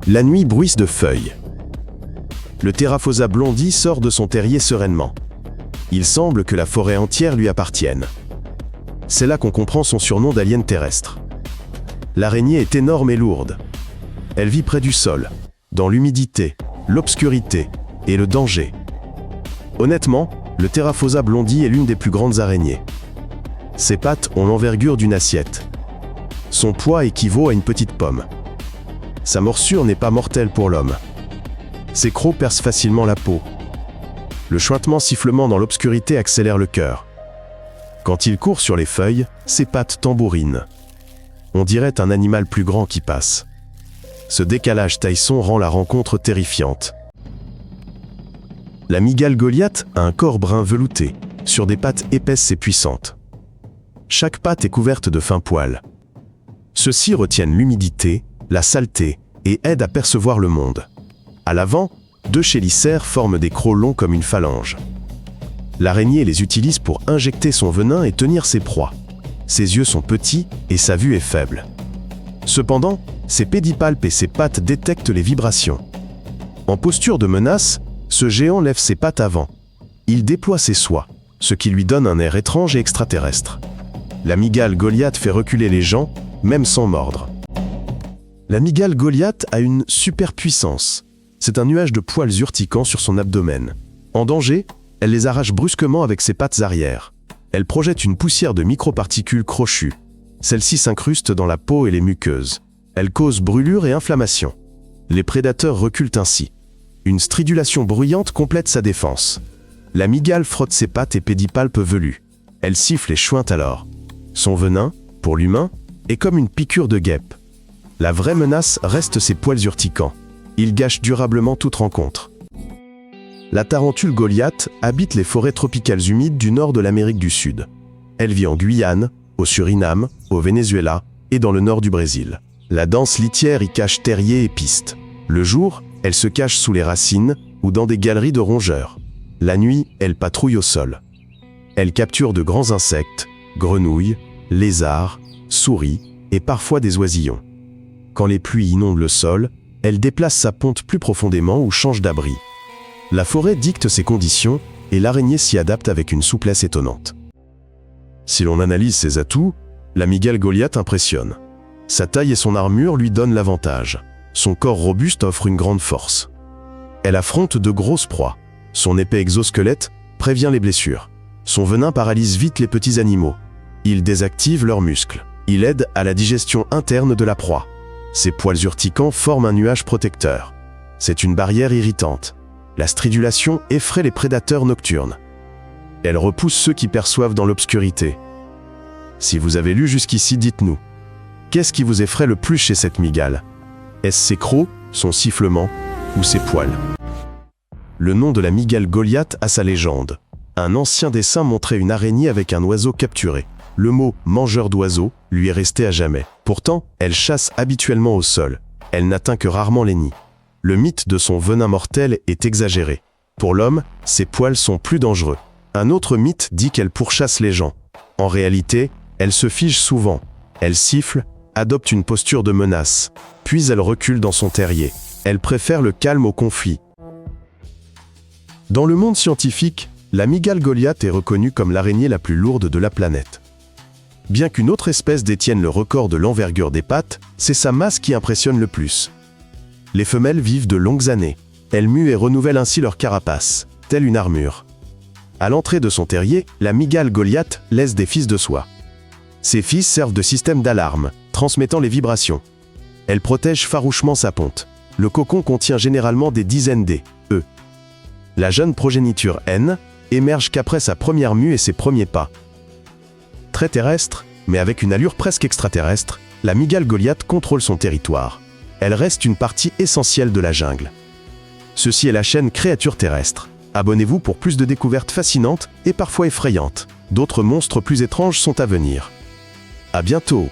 La nuit bruisse de feuilles. Le Theraphosa blondie sort de son terrier sereinement. Il semble que la forêt entière lui appartienne. C'est là qu'on comprend son surnom d'alien terrestre. L'araignée est énorme et lourde. Elle vit près du sol, dans l'humidité, l'obscurité et le danger. Honnêtement, le Theraphosa blondie est l'une des plus grandes araignées. Ses pattes ont l'envergure d'une assiette. Son poids équivaut à une petite pomme. Sa morsure n'est pas mortelle pour l'homme. Ses crocs percent facilement la peau. Le chuintement sifflement dans l'obscurité accélère le cœur. Quand il court sur les feuilles, ses pattes tambourinent. On dirait un animal plus grand qui passe. Ce décalage taille-son rend la rencontre terrifiante. La mygale Goliath a un corps brun velouté, sur des pattes épaisses et puissantes. Chaque patte est couverte de fins poils. Ceux-ci retiennent l'humidité, la saleté et aident à percevoir le monde. À l'avant, 2 chélicères forment des crocs longs comme une phalange. L'araignée les utilise pour injecter son venin et tenir ses proies. Ses yeux sont petits et sa vue est faible. Cependant, ses pédipalpes et ses pattes détectent les vibrations. En posture de menace, ce géant lève ses pattes avant. Il déploie ses soies, ce qui lui donne un air étrange et extraterrestre. La mygale Goliath fait reculer les gens, même sans mordre. La mygale Goliath a une superpuissance. C'est un nuage de poils urticants sur son abdomen. En danger, elle les arrache brusquement avec ses pattes arrière. Elle projette une poussière de microparticules crochues. Celles-ci s'incrustent dans la peau et les muqueuses. Elle cause brûlures et inflammation. Les prédateurs reculent ainsi. Une stridulation bruyante complète sa défense. La mygale frotte ses pattes et pédipalpes velus. Elle siffle et chuinte alors. Son venin, pour l'humain, est comme une piqûre de guêpe. La vraie menace reste ses poils urticants. Ils gâchent durablement toute rencontre. La tarentule Goliath habite les forêts tropicales humides du nord de l'Amérique du Sud. Elle vit en Guyane, au Suriname, au Venezuela et dans le nord du Brésil. La dense litière y cache terriers et pistes. Le jour, elle se cache sous les racines ou dans des galeries de rongeurs. La nuit, elle patrouille au sol. Elle capture de grands insectes, grenouilles, lézards, souris et parfois des oisillons. Quand les pluies inondent le sol, elle déplace sa ponte plus profondément ou change d'abri. La forêt dicte ses conditions et l'araignée s'y adapte avec une souplesse étonnante. Si l'on analyse ses atouts, la mygale Goliath impressionne. Sa taille et son armure lui donnent l'avantage. Son corps robuste offre une grande force. Elle affronte de grosses proies. Son épais exosquelette prévient les blessures. Son venin paralyse vite les petits animaux. Il désactive leurs muscles. Il aide à la digestion interne de la proie. Ses poils urticants forment un nuage protecteur. C'est une barrière irritante. La stridulation effraie les prédateurs nocturnes. Elle repousse ceux qui perçoivent dans l'obscurité. Si vous avez lu jusqu'ici, dites-nous. Qu'est-ce qui vous effraie le plus chez cette mygale? Est-ce ses crocs, son sifflement ou ses poils? Le nom de la mygale Goliath a sa légende. Un ancien dessin montrait une araignée avec un oiseau capturé. Le mot « mangeur d'oiseaux » lui est resté à jamais. Pourtant, elle chasse habituellement au sol. Elle n'atteint que rarement les nids. Le mythe de son venin mortel est exagéré. Pour l'homme, ses poils sont plus dangereux. Un autre mythe dit qu'elle pourchasse les gens. En réalité, elle se fige souvent. Elle siffle, adopte une posture de menace, puis elle recule dans son terrier. Elle préfère le calme au conflit. Dans le monde scientifique, la mygale Goliath est reconnue comme l'araignée la plus lourde de la planète. Bien qu'une autre espèce détienne le record de l'envergure des pattes, c'est sa masse qui impressionne le plus. Les femelles vivent de longues années. Elles muent et renouvellent ainsi leur carapace, telle une armure. À l'entrée de son terrier, la mygale Goliath laisse des fils de soie. Ces fils servent de système d'alarme, transmettant les vibrations. Elle protège farouchement sa ponte. Le cocon contient généralement des dizaines d'œufs. La jeune progéniture N émerge qu'après sa première mue et ses premiers pas. Très terrestre, mais avec une allure presque extraterrestre, la mygale Goliath contrôle son territoire. Elle reste une partie essentielle de la jungle. Ceci est la chaîne Créatures terrestres. Abonnez-vous pour plus de découvertes fascinantes et parfois effrayantes. D'autres monstres plus étranges sont à venir. À bientôt!